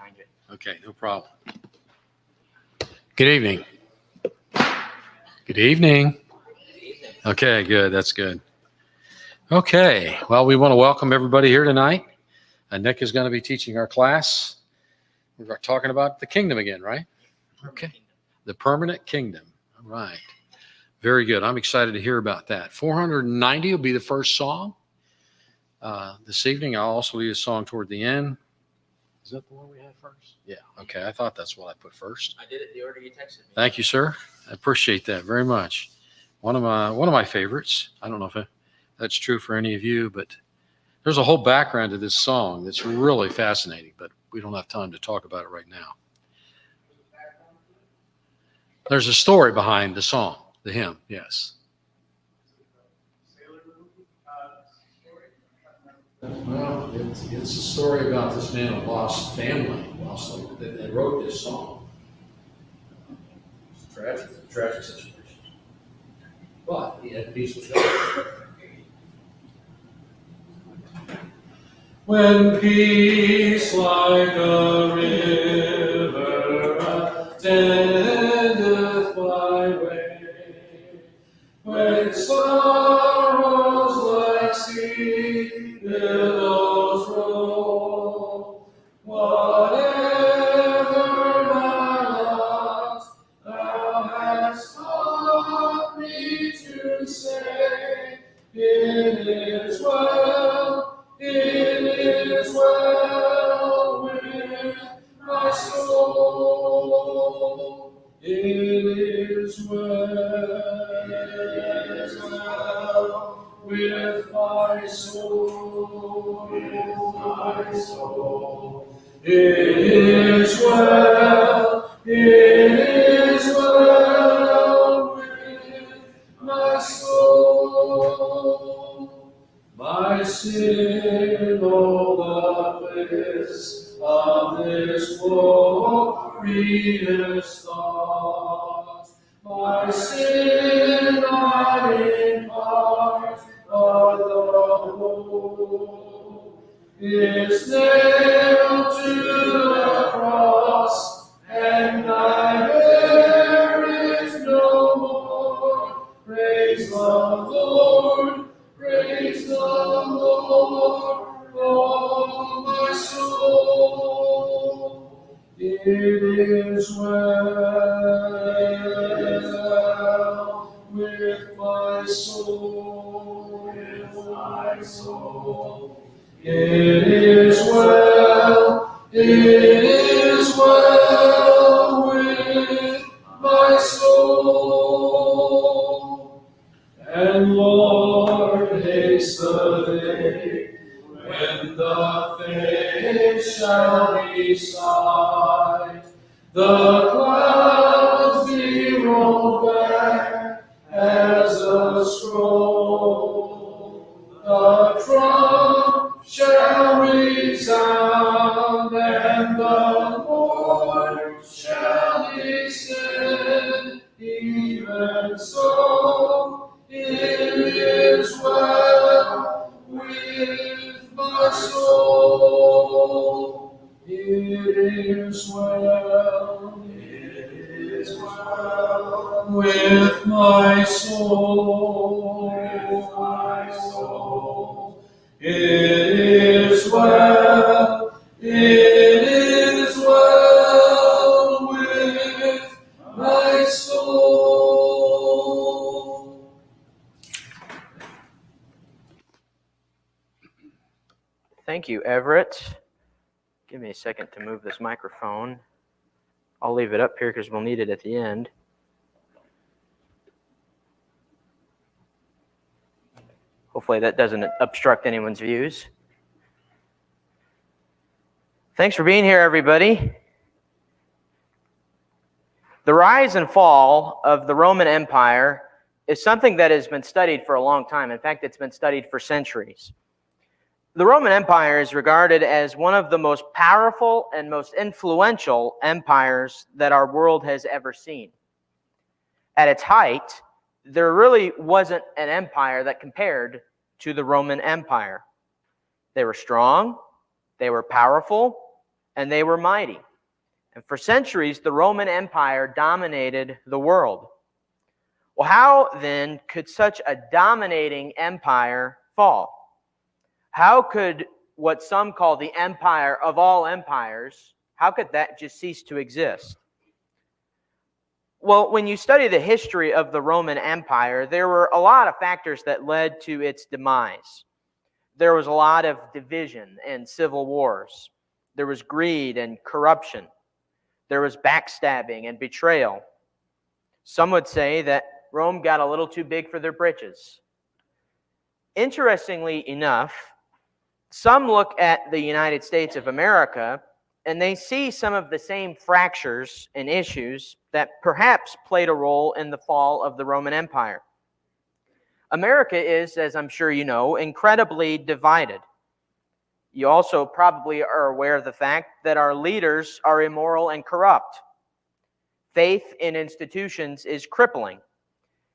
find it. Okay, no problem. Good evening. Good evening. Okay, good. That's good. Okay, well, we want to welcome everybody here tonight. Nick is going to be teaching our class. We're talking about the kingdom again, right? Okay, the permanent kingdom. All right. Very good. I'm excited to hear about that. 490 will be the first song this evening. I'll also lead a song toward the end. Is that the one we had first? Yeah. Okay. I thought that's what I put first. I did it the order you texted me. Thank you, sir. I appreciate that very much. One of my favorites. I don't know if that's true for any of you, but there's a whole background to this song that's really fascinating, but we don't have time to talk about it right now. There's a story behind the song, the hymn, yes. Well, it's a story about this man who lost family, that wrote this song. It's a tragic situation. But he had peace with God. When peace like a river attendeth my way, when sorrows like sea billows roll, whatever my lot, thou hast taught me to say, it is well. It is well with my soul. It is well with my soul. My soul. It is well. It is well with my soul. My sin, all the bliss of this glorious thought. My sin not in part, but the whole is nailed to the cross, and I bear it no more. Praise the Lord. Praise the Lord, oh my soul. It is well with my soul. With my soul. It is well. It is well with my soul. And Lord, haste the day when the face shall be sight, the clouds be rolled back as a scroll, the trump shall resound, and the Lord shall descend, even so. It is well with my soul. It is well. It is well with my soul. With my soul. It is well. It is well with my soul. Thank you, Everett. Give me a second to move this microphone. I'll leave it up here because we'll need it at the end. Hopefully that doesn't obstruct anyone's views. Thanks for being here, everybody. The rise and fall of the Roman Empire is something that has been studied for a long time. In fact, it's been studied for centuries. The Roman Empire is regarded as one of the most powerful and most influential empires that our world has ever seen. At its height, there really wasn't an empire that compared to the Roman Empire. They were strong, they were powerful, and they were mighty. And for centuries, the Roman Empire dominated the world. Well, how then could such a dominating empire fall? How could what some call the empire of all empires, how could that just cease to exist? Well, when you study the history of the Roman Empire, there were a lot of factors that led to its demise. There was a lot of division and civil wars. There was greed and corruption. There was backstabbing and betrayal. Some would say that Rome got a little too big for their britches. Interestingly enough, some look at the United States of America and they see some of the same fractures and issues that perhaps played a role in the fall of the Roman Empire. America is, as I'm sure you know, incredibly divided. You also probably are aware of the fact that our leaders are immoral and corrupt. Faith in institutions is crippling.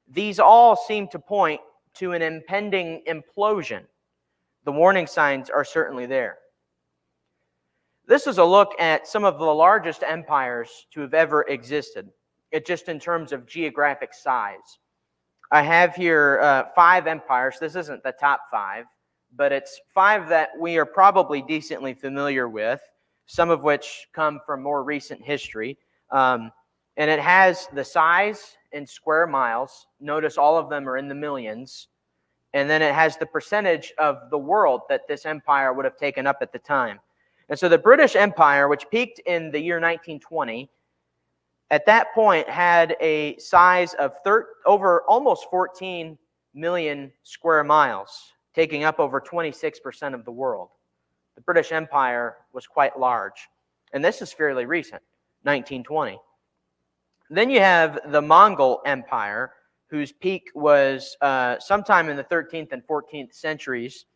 These all seem to point to an impending implosion. The warning signs are certainly there. This is a look at some of the largest empires to have ever existed, just in terms of geographic size. I have here 5 empires. This isn't the top 5, but it's 5 that we are probably decently familiar with, some of which come from more recent history. And it has the size in square miles. Notice all of them are in the millions. And then it has the percentage of the world that this empire would have taken up at the time. And so the British Empire, which peaked in the year 1920, at that point had a size of over almost 14 million square miles, taking up over 26% of the world. The British Empire was quite large. And this is fairly recent, 1920. Then you have the Mongol Empire, whose peak was sometime in the 13th and 14th centuries.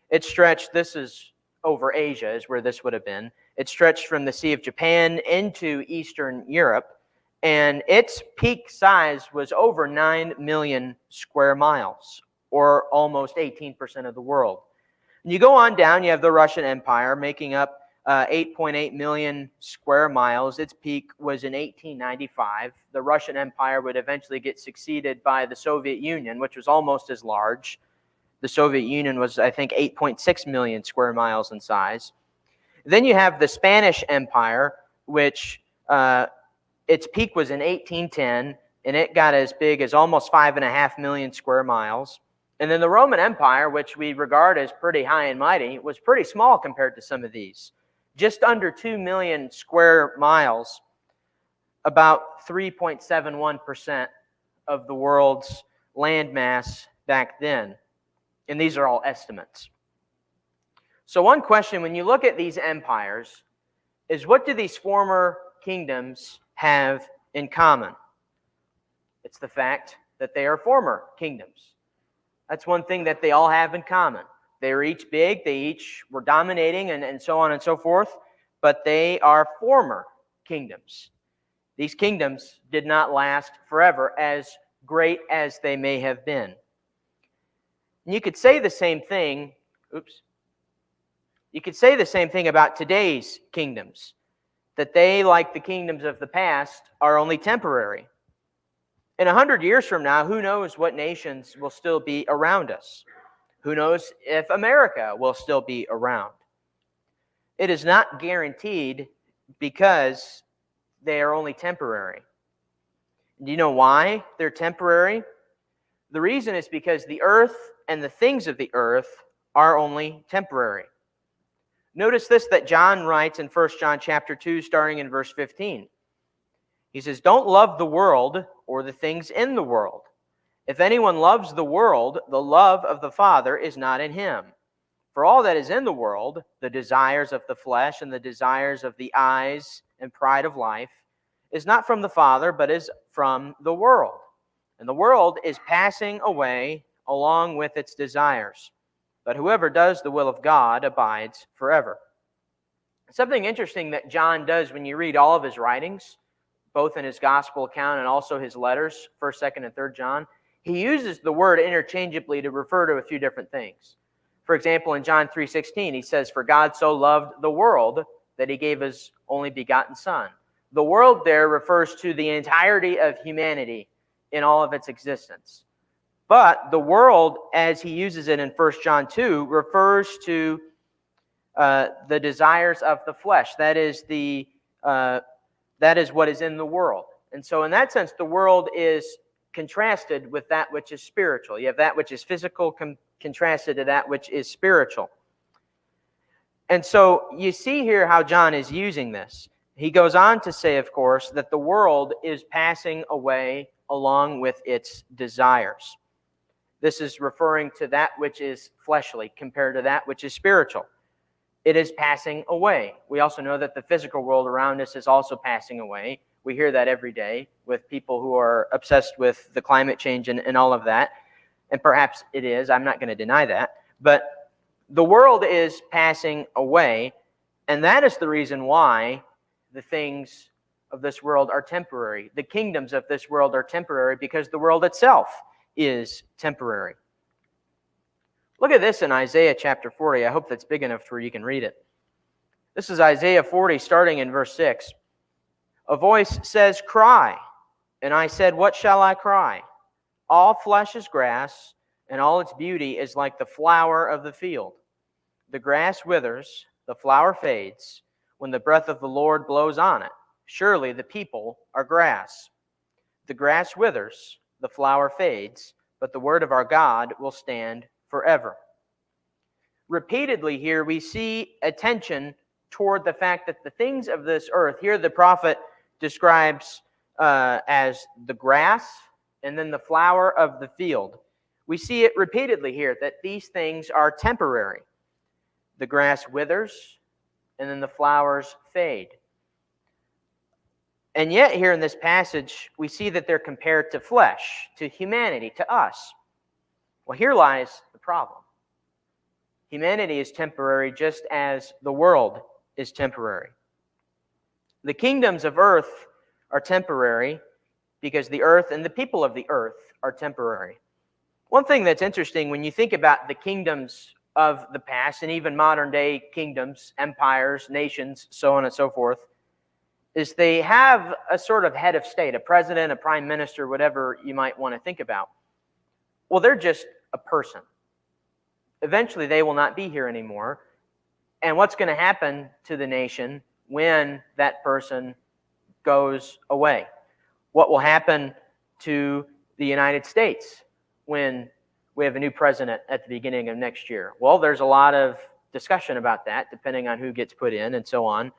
It stretched, this is over Asia is where this would have been. It stretched from the Sea of Japan into Eastern Europe, and its peak size was over 9 million square miles, or almost 18% of the world. And you go on down, you have the Russian Empire making up 8.8 million square miles. Its peak was in 1895. The Russian Empire would eventually get succeeded by the Soviet Union, which was almost as large. The Soviet Union was, I think, 8.6 million square miles in size. Then you have the Spanish Empire, which its peak was in 1810, and it got as big as almost 5.5 million square miles. And then the Roman Empire, which we regard as pretty high and mighty, was pretty small compared to some of these. Just under 2 million square miles, about 3.71% of the world's land mass back then. And these are all estimates. So one question when you look at these empires is, what do these former kingdoms have in common? It's the fact that they are former kingdoms. That's one thing that they all have in common. They are each big, they each were dominating, and so on and so forth, but they are former kingdoms. These kingdoms did not last forever, as great as they may have been. And you could say the same thing, you could say the same thing about today's kingdoms, that they, like the kingdoms of the past, are only temporary. In 100 years from now, who knows what nations will still be around us? Who knows if America will still be around? It is not guaranteed because they are only temporary. Do you know why they're temporary? The reason is because the earth and the things of the earth are only temporary. Notice this that John writes in 1 John chapter 2, starting in verse 15. He says, "Don't love the world or the things in the world. If anyone loves the world, the love of the Father is not in him. For all that is in the world, the desires of the flesh and the desires of the eyes and pride of life, is not from the Father, but is from the world. And the world is passing away along with its desires. But whoever does the will of God abides forever." Something interesting that John does when you read all of his writings, both in his gospel account and also his letters, 1st, 2nd, and 3rd John, he uses the word interchangeably to refer to a few different things. For example, in John 3:16, he says, "For God so loved the world that he gave his only begotten Son. The world there refers to the entirety of humanity in all of its existence. But the world, as he uses it in 1 John 2, refers to the desires of the flesh. That is what is in the world. And so in that sense, the world is contrasted with that which is spiritual. You have that which is physical contrasted to that which is spiritual. And so you see here how John is using this. He goes on to say, of course, that the world is passing away along with its desires. This is referring to that which is fleshly compared to that which is spiritual. It is passing away. We also know that the physical world around us is also passing away. We hear that every day with people who are obsessed with the climate change and all of that. And perhaps it is. I'm not going to deny that. But the world is passing away, and that is the reason why the things of this world are temporary. The kingdoms of this world are temporary because the world itself is temporary. Look at this in Isaiah chapter 40. I hope that's big enough to where you can read it. This is Isaiah 40, starting in verse 6. A voice says, "Cry." And I said, "What shall I cry?" All flesh is grass, and all its beauty is like the flower of the field. The grass withers, the flower fades, when the breath of the Lord blows on it. Surely the people are grass. The grass withers, the flower fades, but the word of our God will stand forever. Repeatedly here we see attention toward the fact that the things of this earth, here the prophet describes as the grass and then the flower of the field. We see it repeatedly here that these things are temporary. The grass withers and then the flowers fade. And yet here in this passage, we see that they're compared to flesh, to humanity, to us. Well, here lies the problem. Humanity is temporary just as the world is temporary. The kingdoms of earth are temporary because the earth and the people of the earth are temporary. One thing that's interesting when you think about the kingdoms of the past and even modern day kingdoms, empires, nations, so on and so forth, is they have a sort of head of state, a president, a prime minister, whatever you might want to think about. Well, they're just a person. Eventually, they will not be here anymore. And what's going to happen to the nation when that person goes away? What will happen to the United States when we have a new president at the beginning of next year? Well, there's a lot of discussion about that, depending on who gets put in and so on.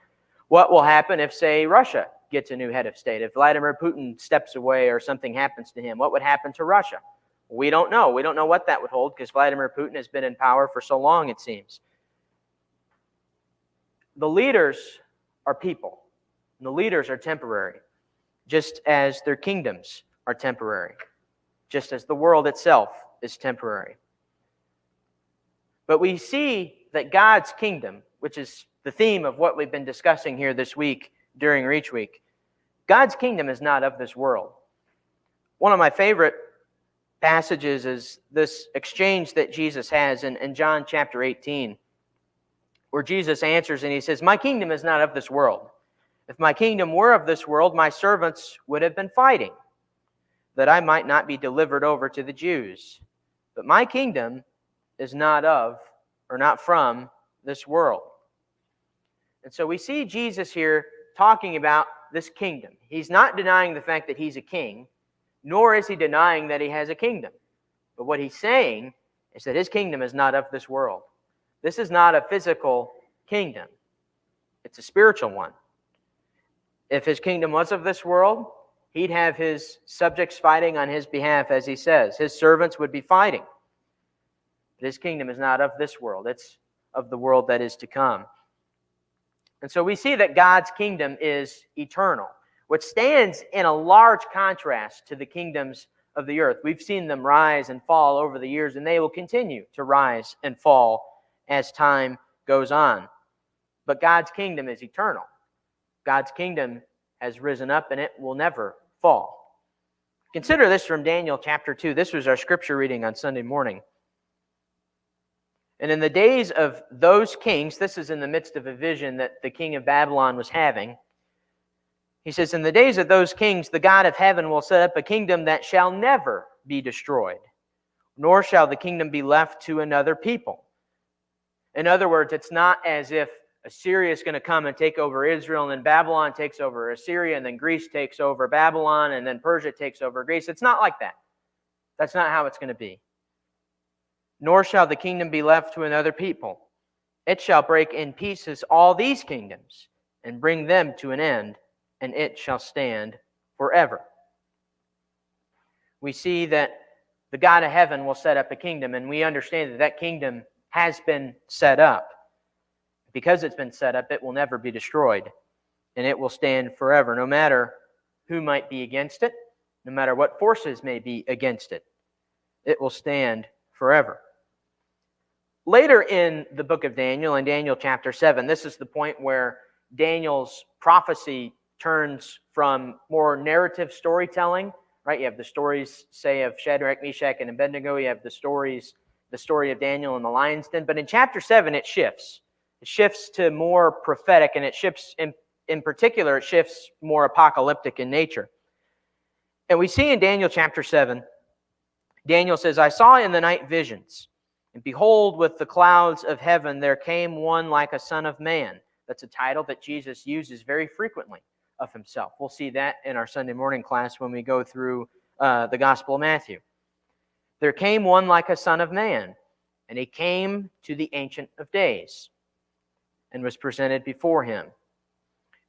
What will happen if, say, Russia gets a new head of state? If Vladimir Putin steps away or something happens to him, what would happen to Russia? We don't know. We don't know what that would hold because Vladimir Putin has been in power for so long, it seems. The leaders are people. And the leaders are temporary, just as their kingdoms are temporary, just as the world itself is temporary. But we see that God's kingdom, which is the theme of what we've been discussing here this week during Reach Week, God's kingdom is not of this world. One of my favorite passages is this exchange that Jesus has in John chapter 18, where Jesus answers and he says, "My kingdom is not of this world. If my kingdom were of this world, my servants would have been fighting, that I might not be delivered over to the Jews. But my kingdom is not of, or not from, this world." And so we see Jesus here talking about this kingdom. He's not denying the fact that he's a king, nor is he denying that he has a kingdom. But what he's saying is that his kingdom is not of this world. This is not a physical kingdom. It's a spiritual one. If his kingdom was of this world, he'd have his subjects fighting on his behalf, as he says. His servants would be fighting. But his kingdom is not of this world. It's of the world that is to come. And so we see that God's kingdom is eternal, which stands in a large contrast to the kingdoms of the earth. We've seen them rise and fall over the years, and they will continue to rise and fall as time goes on. But God's kingdom is eternal. God's kingdom has risen up, and it will never fall. Consider this from Daniel chapter 2. This was our scripture reading on Sunday morning. And in the days of those kings, this is in the midst of a vision that the king of Babylon was having. He says, in the days of those kings, the God of heaven will set up a kingdom that shall never be destroyed, nor shall the kingdom be left to another people. In other words, it's not as if Assyria is going to come and take over Israel, and then Babylon takes over Assyria, and then Greece takes over Babylon, and then Persia takes over Greece. It's not like that. That's not how it's going to be. Nor shall the kingdom be left to another people. It shall break in pieces all these kingdoms and bring them to an end, and it shall stand forever. We see that the God of heaven will set up a kingdom, and we understand that that kingdom has been set up. Because it's been set up, it will never be destroyed, and it will stand forever, no matter who might be against it, no matter what forces may be against it. It will stand forever. Later in the book of Daniel, in Daniel chapter 7, this is the point where Daniel's prophecy turns from more narrative storytelling, right? You have the stories, say, of Shadrach, Meshach, and Abednego. You have the story of Daniel in the lion's den. But in chapter 7, it shifts. It shifts to more prophetic, and it shifts, in particular, it shifts more apocalyptic in nature. And we see in Daniel chapter 7, Daniel says, I saw in the night visions, and behold, with the clouds of heaven there came one like a son of man. That's a title that Jesus uses very frequently of himself. We'll see that in our Sunday morning class when we go through the Gospel of Matthew. There came one like a son of man, and he came to the Ancient of Days and was presented before him.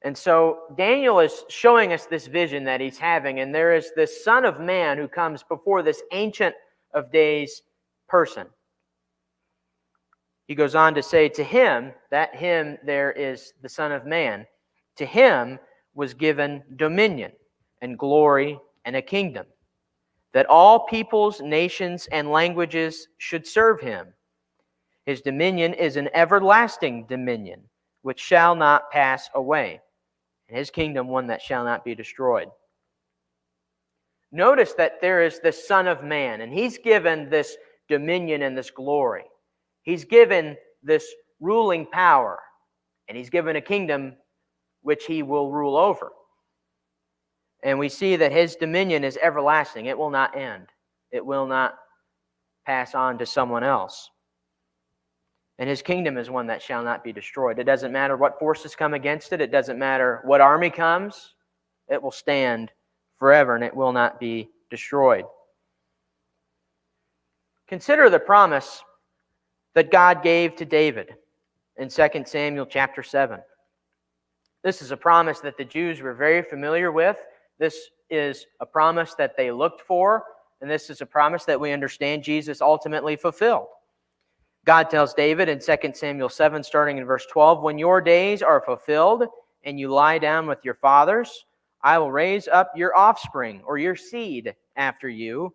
And so Daniel is showing us this vision that he's having, and there is this Son of Man who comes before this Ancient of Days person. He goes on to say, to him, that him there is the Son of Man, to him was given dominion and glory and a kingdom, that all peoples, nations, and languages should serve him. His dominion is an everlasting dominion, which shall not pass away, and his kingdom one that shall not be destroyed. Notice that there is this Son of Man, and he's given this dominion and this glory. He's given this ruling power, and he's given a kingdom which he will rule over. And we see that his dominion is everlasting. It will not end. It will not pass on to someone else. And his kingdom is one that shall not be destroyed. It doesn't matter what forces come against it. It doesn't matter what army comes. It will stand forever, and it will not be destroyed. Consider the promise that God gave to David in 2 Samuel chapter 7. This is a promise that the Jews were very familiar with. This is a promise that they looked for, and this is a promise that we understand Jesus ultimately fulfilled. God tells David in 2 Samuel 7, starting in verse 12, when your days are fulfilled and you lie down with your fathers, I will raise up your offspring, or your seed after you,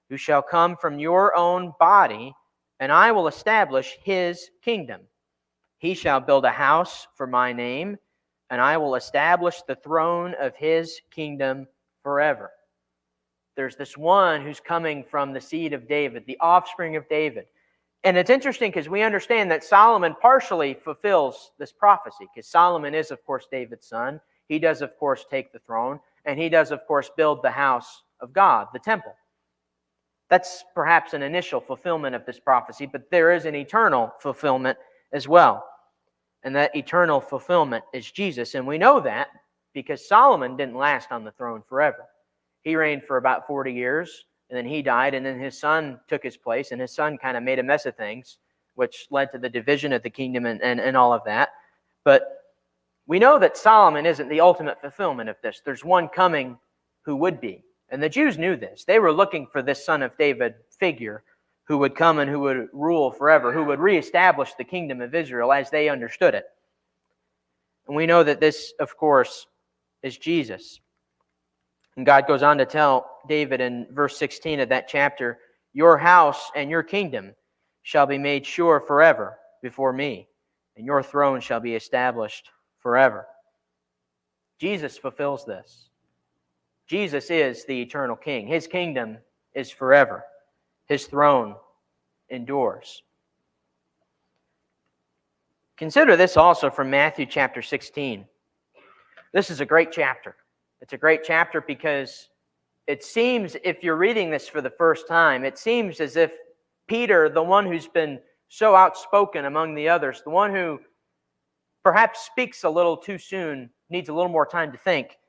who shall come from your own body, and I will establish his kingdom. He shall build a house for my name, and I will establish the throne of his kingdom forever. There's this one who's coming from the seed of David, the offspring of David. And it's interesting because we understand that Solomon partially fulfills this prophecy, because Solomon is, of course, David's son. He does, of course, take the throne, and he does, of course, build the house of God, the temple. That's perhaps an initial fulfillment of this prophecy, but there is an eternal fulfillment as well. And that eternal fulfillment is Jesus. And we know that because Solomon didn't last on the throne forever. He reigned for about 40 years, and then he died, and then his son took his place, and his son kind of made a mess of things, which led to the division of the kingdom and all of that. But we know that Solomon isn't the ultimate fulfillment of this. There's one coming who would be. And the Jews knew this. They were looking for this son of David figure who would come and who would rule forever, who would reestablish the kingdom of Israel as they understood it. And we know that this, of course, is Jesus. And God goes on to tell David in verse 16 of that chapter, your house and your kingdom shall be made sure forever before me, and your throne shall be established forever. Jesus fulfills this. Jesus is the eternal king. His kingdom is forever. His throne endures. Consider this also from Matthew chapter 16. This is a great chapter. It's a great chapter because it seems, if you're reading this for the first time, it seems as if Peter, the one who's been so outspoken among the others, the one who perhaps speaks a little too soon, needs a little more time to think,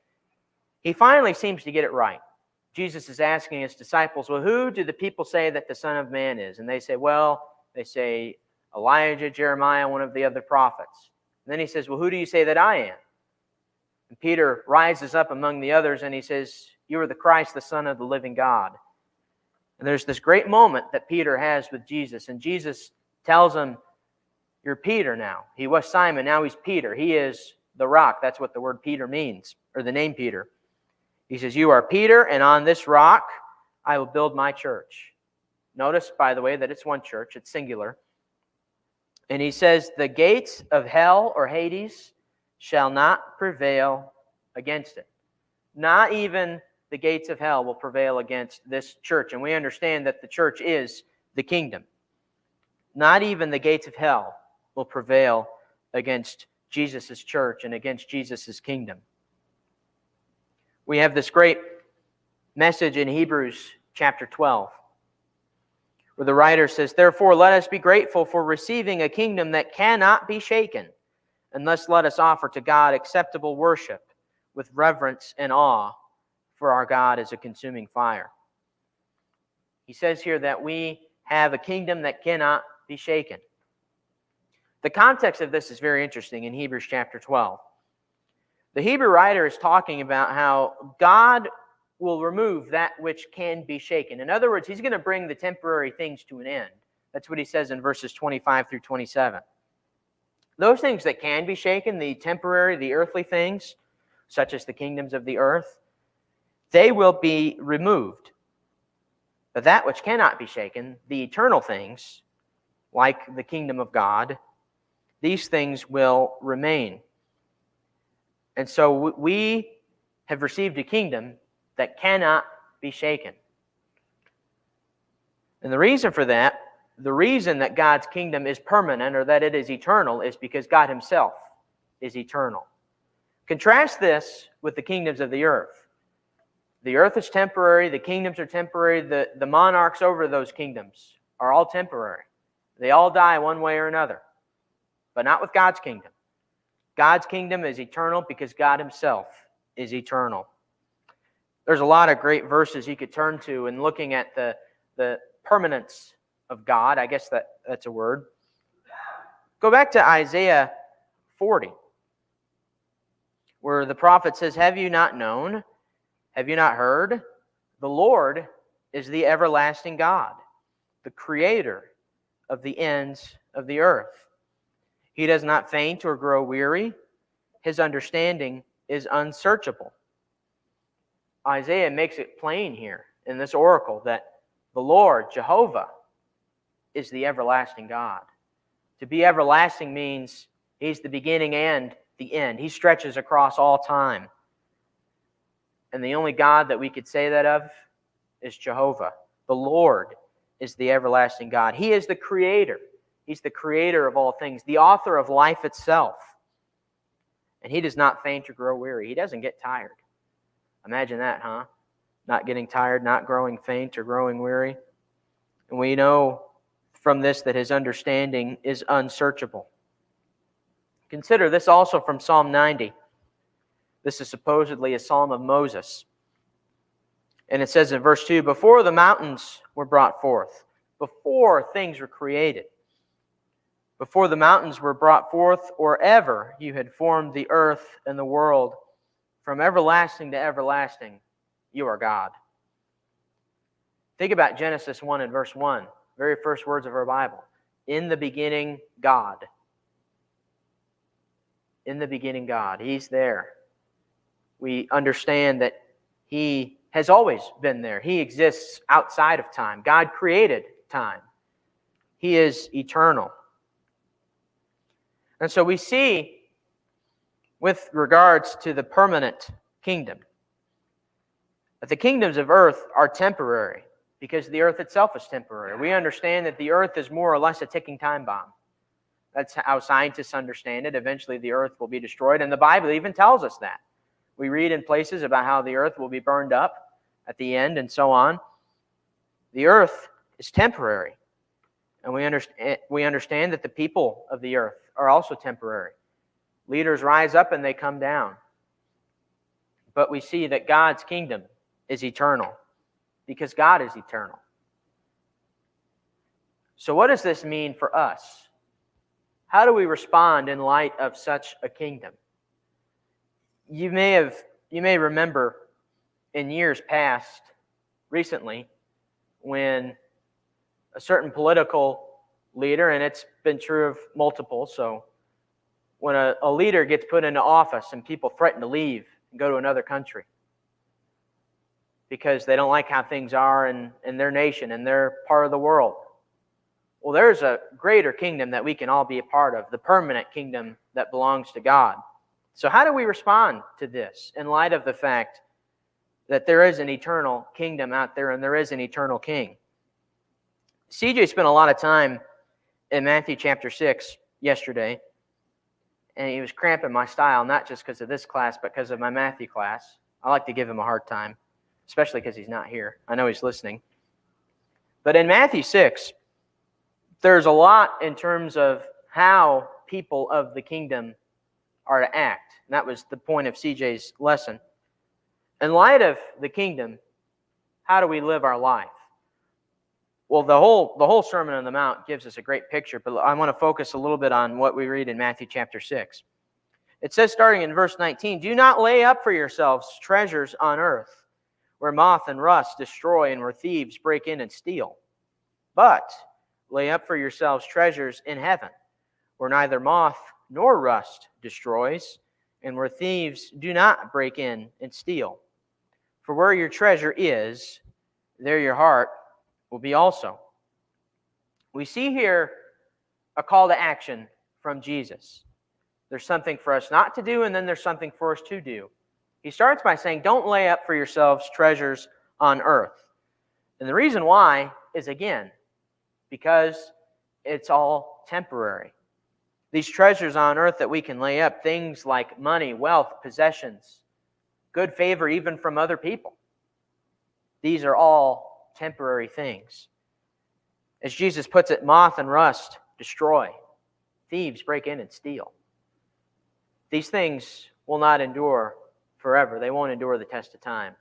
he finally seems to get it right. Jesus is asking his disciples, well, who do the people say that the Son of Man is? And they say Elijah, Jeremiah, one of the other prophets. And then he says, well, who do you say that I am? And Peter rises up among the others and he says, you are the Christ, the Son of the living God. And there's this great moment that Peter has with Jesus. And Jesus tells him, you're Peter now. He was Simon, now he's Peter. He is the rock. That's what the word Peter means, or the name Peter. He says, you are Peter, and on this rock I will build my church. Notice, by the way, that it's one church. It's singular. And he says, the gates of hell or Hades shall not prevail against it. Not even the gates of hell will prevail against this church. And we understand that the church is the kingdom. Not even the gates of hell will prevail against Jesus' church and against Jesus' kingdom. We have this great message in Hebrews chapter 12, where the writer says, therefore let us be grateful for receiving a kingdom that cannot be shaken, and thus let us offer to God acceptable worship with reverence and awe, for our God is a consuming fire. He says here that we have a kingdom that cannot be shaken. The context of this is very interesting in Hebrews chapter 12. The Hebrew writer is talking about how God will remove that which can be shaken. In other words, he's going to bring the temporary things to an end. That's what he says in verses 25 through 27. Those things that can be shaken, the temporary, the earthly things, such as the kingdoms of the earth, they will be removed. But that which cannot be shaken, the eternal things, like the kingdom of God, these things will remain. And so we have received a kingdom that cannot be shaken. And the reason for that, the reason that God's kingdom is permanent or that it is eternal is because God himself is eternal. Contrast this with the kingdoms of the earth. The earth is temporary, the kingdoms are temporary, the monarchs over those kingdoms are all temporary. They all die one way or another, but not with God's kingdom. God's kingdom is eternal because God himself is eternal. There's a lot of great verses you could turn to in looking at the permanence of God. I guess that's a word. Go back to Isaiah 40, where the prophet says, have you not known? Have you not heard? The Lord is the everlasting God, the creator of the ends of the earth. He does not faint or grow weary. His understanding is unsearchable. Isaiah makes it plain here in this oracle that the Lord, Jehovah, is the everlasting God. To be everlasting means he's the beginning and the end. He stretches across all time. And the only God that we could say that of is Jehovah. The Lord is the everlasting God. He is the creator. He's the creator of all things, the author of life itself. And he does not faint or grow weary. He doesn't get tired. Imagine that, huh? Not getting tired, not growing faint or growing weary. And we know from this that his understanding is unsearchable. Consider this also from Psalm 90. This is supposedly a psalm of Moses. And it says in verse 2, before the mountains were brought forth, before things were created, before the mountains were brought forth, or ever you had formed the earth and the world, from everlasting to everlasting, you are God. Think about Genesis 1 and verse 1, very first words of our Bible. In the beginning, God. In the beginning, God. He's there. We understand that he has always been there. He exists outside of time. God created time. He is eternal. And so we see, with regards to the permanent kingdom, that the kingdoms of earth are temporary because the earth itself is temporary. We understand that the earth is more or less a ticking time bomb. That's how scientists understand it. Eventually, the earth will be destroyed, and the Bible even tells us that. We read in places about how the earth will be burned up at the end and so on. The earth is temporary, and we understand that the people of the earth are also temporary. Leaders rise up and they come down. But we see that God's kingdom is eternal because God is eternal. So what does this mean for us? How do we respond in light of such a kingdom? You may remember in years past, recently, when a certain political leader, and it's been true of multiple, so when a leader gets put into office and people threaten to leave and go to another country because they don't like how things are in their nation, in their part of the world. Well, there's a greater kingdom that we can all be a part of, the permanent kingdom that belongs to God. So how do we respond to this in light of the fact that there is an eternal kingdom out there and there is an eternal king? CJ spent a lot of time in Matthew chapter 6 yesterday, and he was cramping my style, not just because of this class, but because of my Matthew class. I like to give him a hard time, especially because he's not here. I know he's listening. But in Matthew 6, there's a lot in terms of how people of the kingdom are to act. And that was the point of CJ's lesson. In light of the kingdom, how do we live our life? Well, the whole Sermon on the Mount gives us a great picture, but I want to focus a little bit on what we read in Matthew chapter 6. It says, starting in verse 19, "Do not lay up for yourselves treasures on earth, where moth and rust destroy and where thieves break in and steal. But lay up for yourselves treasures in heaven, where neither moth nor rust destroys, and where thieves do not break in and steal. For where your treasure is, there your heart will be also." We see here a call to action from Jesus. There's something for us not to do, and then there's something for us to do. He starts by saying, don't lay up for yourselves treasures on earth. And the reason why is, again, because it's all temporary. These treasures on earth that we can lay up, things like money, wealth, possessions, good favor even from other people, these are all temporary things. As Jesus puts it, moth and rust destroy. Thieves break in and steal. These things will not endure forever. They won't endure the test of time.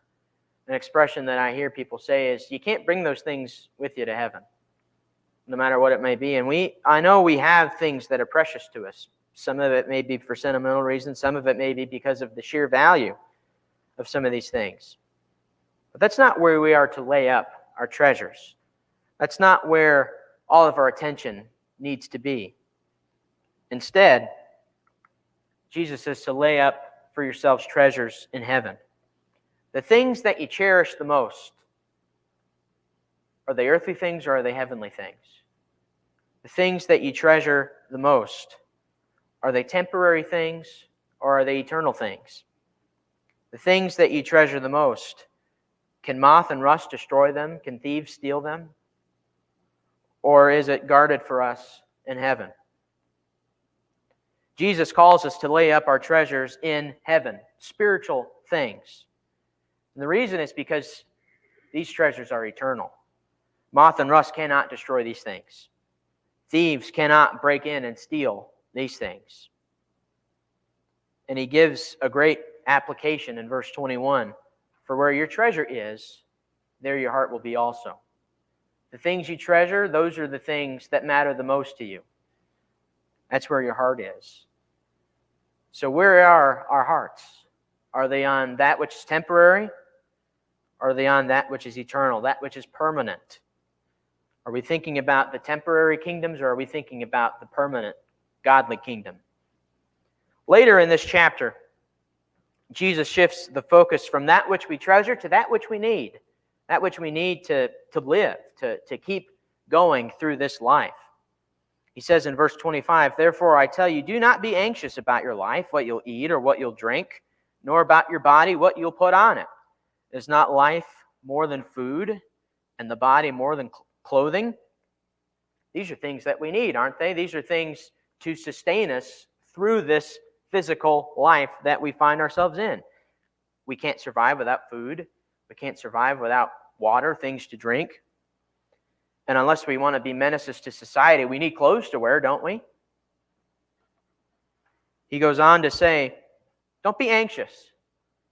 An expression that I hear people say is, you can't bring those things with you to heaven, no matter what it may be. And I know we have things that are precious to us. Some of it may be for sentimental reasons. Some of it may be because of the sheer value of some of these things. But that's not where we are to lay up our treasures. That's not where all of our attention needs to be. Instead, Jesus says to lay up for yourselves treasures in heaven. The things that you cherish the most, are they earthly things or are they heavenly things? The things that you treasure the most, are they temporary things or are they eternal things? The things that you treasure the most, can moth and rust destroy them? Can thieves steal them? Or is it guarded for us in heaven? Jesus calls us to lay up our treasures in heaven, spiritual things. And the reason is because these treasures are eternal. Moth and rust cannot destroy these things. Thieves cannot break in and steal these things. And he gives a great application in verse 21. For where your treasure is, there your heart will be also. The things you treasure, those are the things that matter the most to you. That's where your heart is. So where are our hearts? Are they on that which is temporary? Or are they on that which is eternal, that which is permanent? Are we thinking about the temporary kingdoms, or are we thinking about the permanent, godly kingdom? Later in this chapter, Jesus shifts the focus from that which we treasure to that which we need to live, to keep going through this life. He says in verse 25, "Therefore I tell you, do not be anxious about your life, what you'll eat or what you'll drink, nor about your body, what you'll put on it. Is not life more than food, and the body more than clothing?" These are things that we need, aren't they? These are things to sustain us through this physical life that we find ourselves in. We can't survive without food. We can't survive without water, things to drink. And unless we want to be menaces to society, we need clothes to wear, don't we? He goes on to say, don't be anxious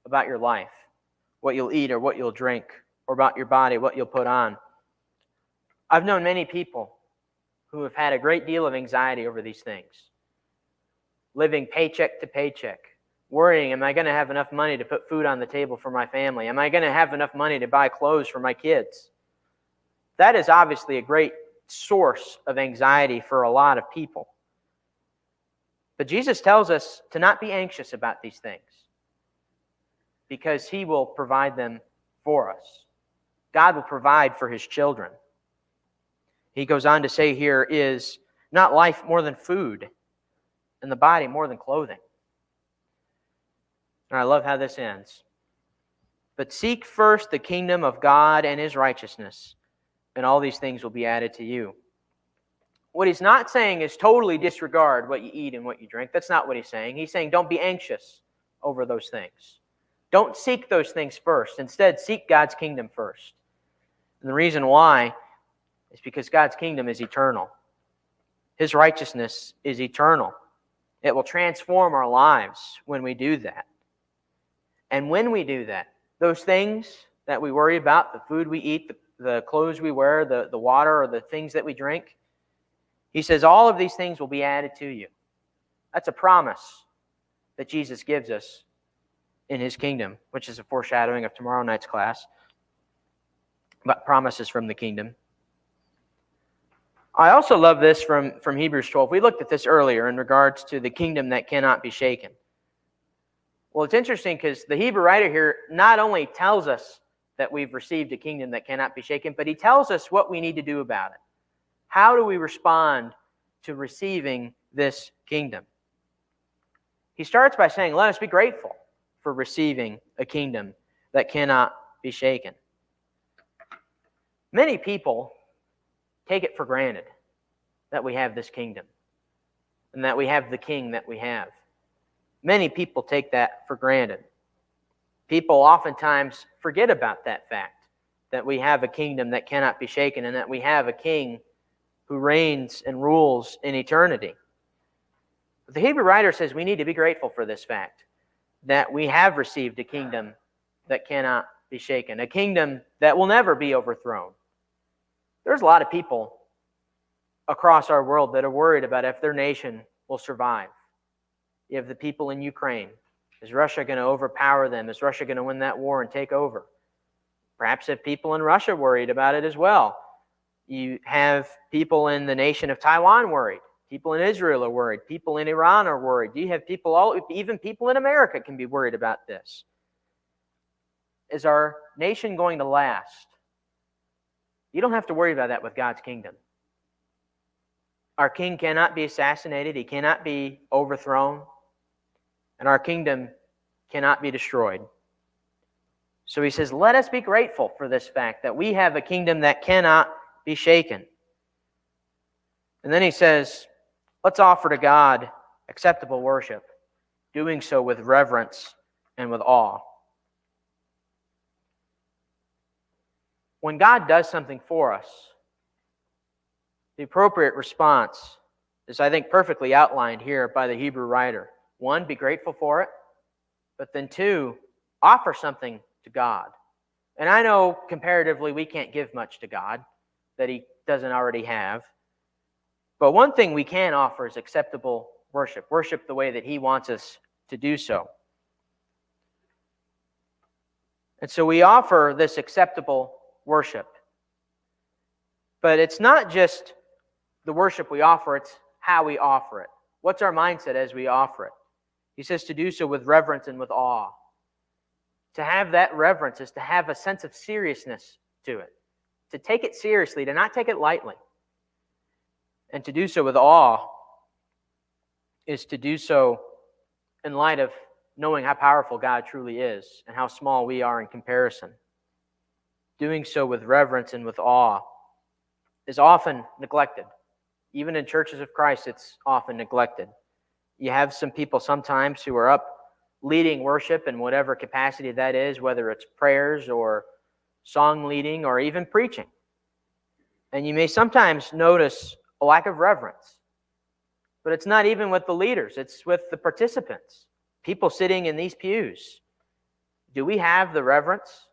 about your life, what you'll eat or what you'll drink, or about your body, what you'll put on. I've known many people who have had a great deal of anxiety over these things, living paycheck to paycheck, worrying, am I going to have enough money to put food on the table for my family? Am I going to have enough money to buy clothes for my kids? That is obviously a great source of anxiety for a lot of people. But Jesus tells us to not be anxious about these things because He will provide them for us. God will provide for His children. He goes on to say here, is not life more than food, and the body more than clothing? And I love how this ends. But seek first the kingdom of God and His righteousness, and all these things will be added to you. What He's not saying is totally disregard what you eat and what you drink. That's not what He's saying. He's saying don't be anxious over those things. Don't seek those things first. Instead, seek God's kingdom first. And the reason why is because God's kingdom is eternal. His righteousness is eternal. It will transform our lives when we do that. And when we do that, those things that we worry about, the food we eat, the clothes we wear, the water, or the things that we drink, He says all of these things will be added to you. That's a promise that Jesus gives us in His kingdom, which is a foreshadowing of tomorrow night's class, about promises from the kingdom. I also love this from Hebrews 12. We looked at this earlier in regards to the kingdom that cannot be shaken. Well, it's interesting because the Hebrew writer here not only tells us that we've received a kingdom that cannot be shaken, but he tells us what we need to do about it. How do we respond to receiving this kingdom? He starts by saying, let us be grateful for receiving a kingdom that cannot be shaken. Many people take it for granted that we have this kingdom and that we have the king that we have. Many people take that for granted. People oftentimes forget about that fact, that we have a kingdom that cannot be shaken and that we have a king who reigns and rules in eternity. But the Hebrew writer says we need to be grateful for this fact, that we have received a kingdom that cannot be shaken, a kingdom that will never be overthrown. There's a lot of people across our world that are worried about if their nation will survive. You have the people in Ukraine. Is Russia going to overpower them? Is Russia going to win that war and take over? Perhaps have people in Russia worried about it as well. You have people in the nation of Taiwan worried. People in Israel are worried. People in Iran are worried. You have people, even people in America can be worried about this. Is our nation going to last? You don't have to worry about that with God's kingdom. Our king cannot be assassinated. He cannot be overthrown. And our kingdom cannot be destroyed. So he says, let us be grateful for this fact that we have a kingdom that cannot be shaken. And then he says, let's offer to God acceptable worship, doing so with reverence and with awe. When God does something for us, the appropriate response is, I think, perfectly outlined here by the Hebrew writer. One, be grateful for it. But then two, offer something to God. And I know comparatively we can't give much to God that He doesn't already have. But one thing we can offer is acceptable worship. Worship the way that He wants us to do so. And so we offer this acceptable worship. But it's not just the worship we offer, it's how we offer it. What's our mindset as we offer it? He says to do so with reverence and with awe. To have that reverence is to have a sense of seriousness to it. To take it seriously, to not take it lightly. And to do so with awe is to do so in light of knowing how powerful God truly is and how small we are in comparison. Doing so with reverence and with awe is often neglected, Even in churches of Christ, it's often neglected. You have some people sometimes who are up leading worship in whatever capacity that is, whether it's prayers or song leading or even preaching. And you may sometimes notice a lack of reverence. But it's not even with the leaders, it's with the participants, people sitting in these pews. Do we have the reverence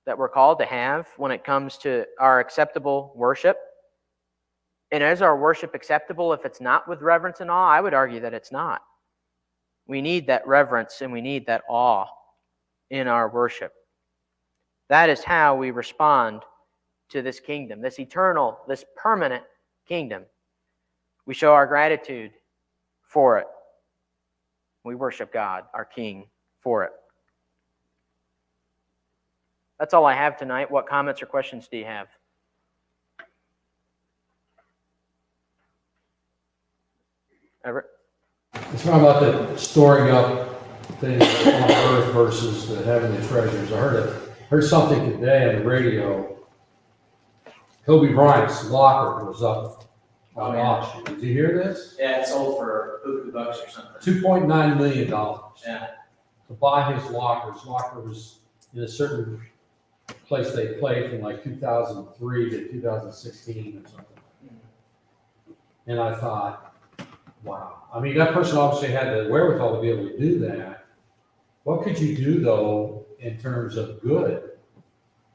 that we're called to have when it comes to our acceptable worship? And is our worship acceptable if it's not with reverence and awe? I would argue that it's not. We need that reverence and we need that awe in our worship. That is how we respond to this kingdom, this eternal, this permanent kingdom. We show our gratitude for it. We worship God, our King, for it. That's all I have tonight. What comments or questions do you have? Everett? It's talking about the storing up things on earth versus the heavenly treasures. I heard something today on the radio. Kobe Bryant's locker was up on auction. Did you hear this? Yeah, it sold for $2 or something. $2.9 million. Yeah. To buy his locker. His locker was in a certain place they played from like 2003 to 2016 or something. And I thought, wow. I mean, that person obviously had the wherewithal to be able to do that. What could you do, though, in terms of good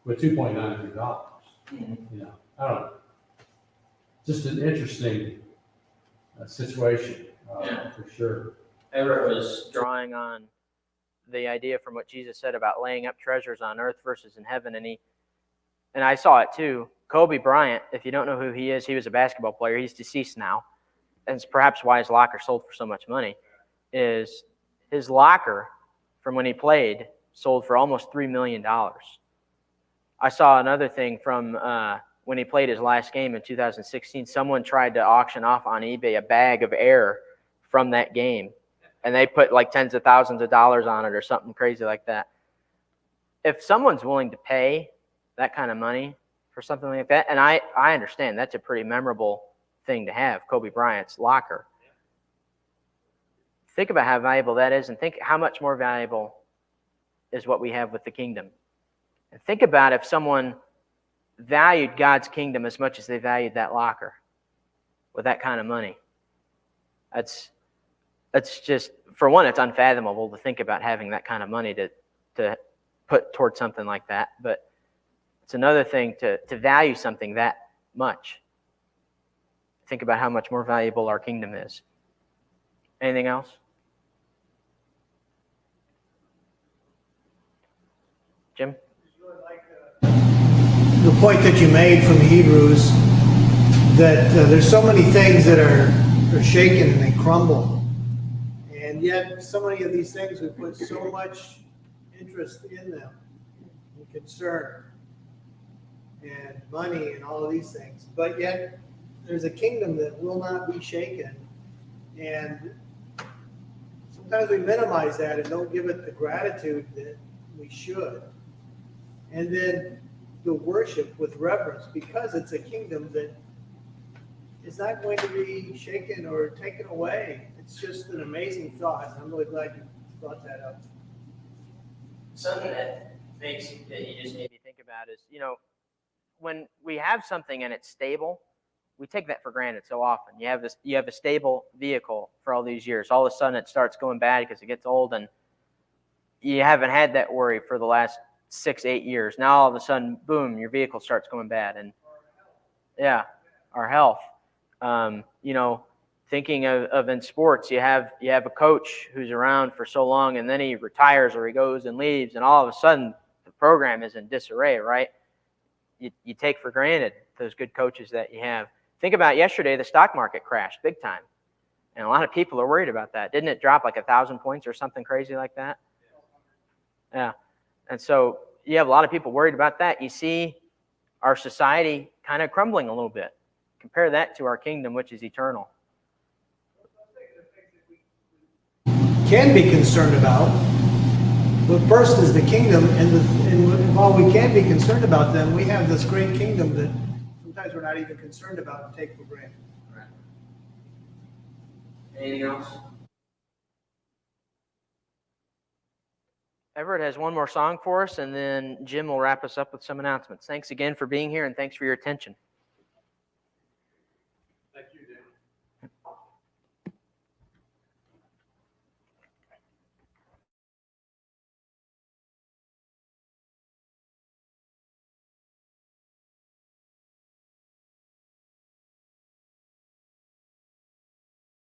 with $2.9 million? Mm-hmm. You know, I don't know. Just an interesting situation, for sure. Everett was drawing on the idea from what Jesus said about laying up treasures on earth versus in heaven, and I saw it too. Kobe Bryant, if you don't know who he is, he was a basketball player. He's deceased now, and it's perhaps why his locker sold for so much money. Is his locker from when he played sold for almost $3 million. I saw another thing from when he played his last game in 2016. Someone tried to auction off on eBay a bag of air from that game, and they put like tens of thousands of dollars on it or something crazy like that. If someone's willing to pay that kind of money for something like that, and I understand that's a pretty memorable thing to have, Kobe Bryant's locker. Think about how valuable that is, and think how much more valuable is what we have with the kingdom. And think about if someone valued God's kingdom as much as they valued that locker with that kind of money. That's just, for one, it's unfathomable to think about having that kind of money to put towards something like that. But it's another thing to value something that much. Think about how much more valuable our kingdom is. Anything else? Jim? The point that you made from the Hebrews, that there's so many things that are shaken and they crumble. And yet, so many of these things, we put so much interest in them, and concern, and money, and all of these things. But yet, there's a kingdom that will not be shaken. And sometimes we minimize that and don't give it the gratitude that we should. And then the worship with reverence, because it's a kingdom that is not going to be shaken or taken away. It's just an amazing thought. I'm really glad you brought that up. Something that you just made me think about is, when we have something and it's stable, we take that for granted so often. You have a stable vehicle for all these years. All of a sudden it starts going bad because it gets old, and you haven't had that worry for the last 6-8 years. Now all of a sudden, boom, your vehicle starts going bad. And yeah, our health. Thinking of in sports, you have a coach who's around for so long, and then he retires or he goes and leaves, and all of a sudden the program is in disarray, right? You take for granted those good coaches that you have. Think about yesterday, the stock market crashed big time. And a lot of people are worried about that. Didn't it drop like 1,000 points or something crazy like that? Yeah. And so you have a lot of people worried about that. You see our society kind of crumbling a little bit. Compare that to our kingdom, which is eternal. Can be concerned about, but first is the kingdom, and while we can be concerned about them, we have this great kingdom that sometimes we're not even concerned about and take for granted. Right. Anything else? Everett has one more song for us, and then Jim will wrap us up with some announcements. Thanks again for being here, and thanks for your attention.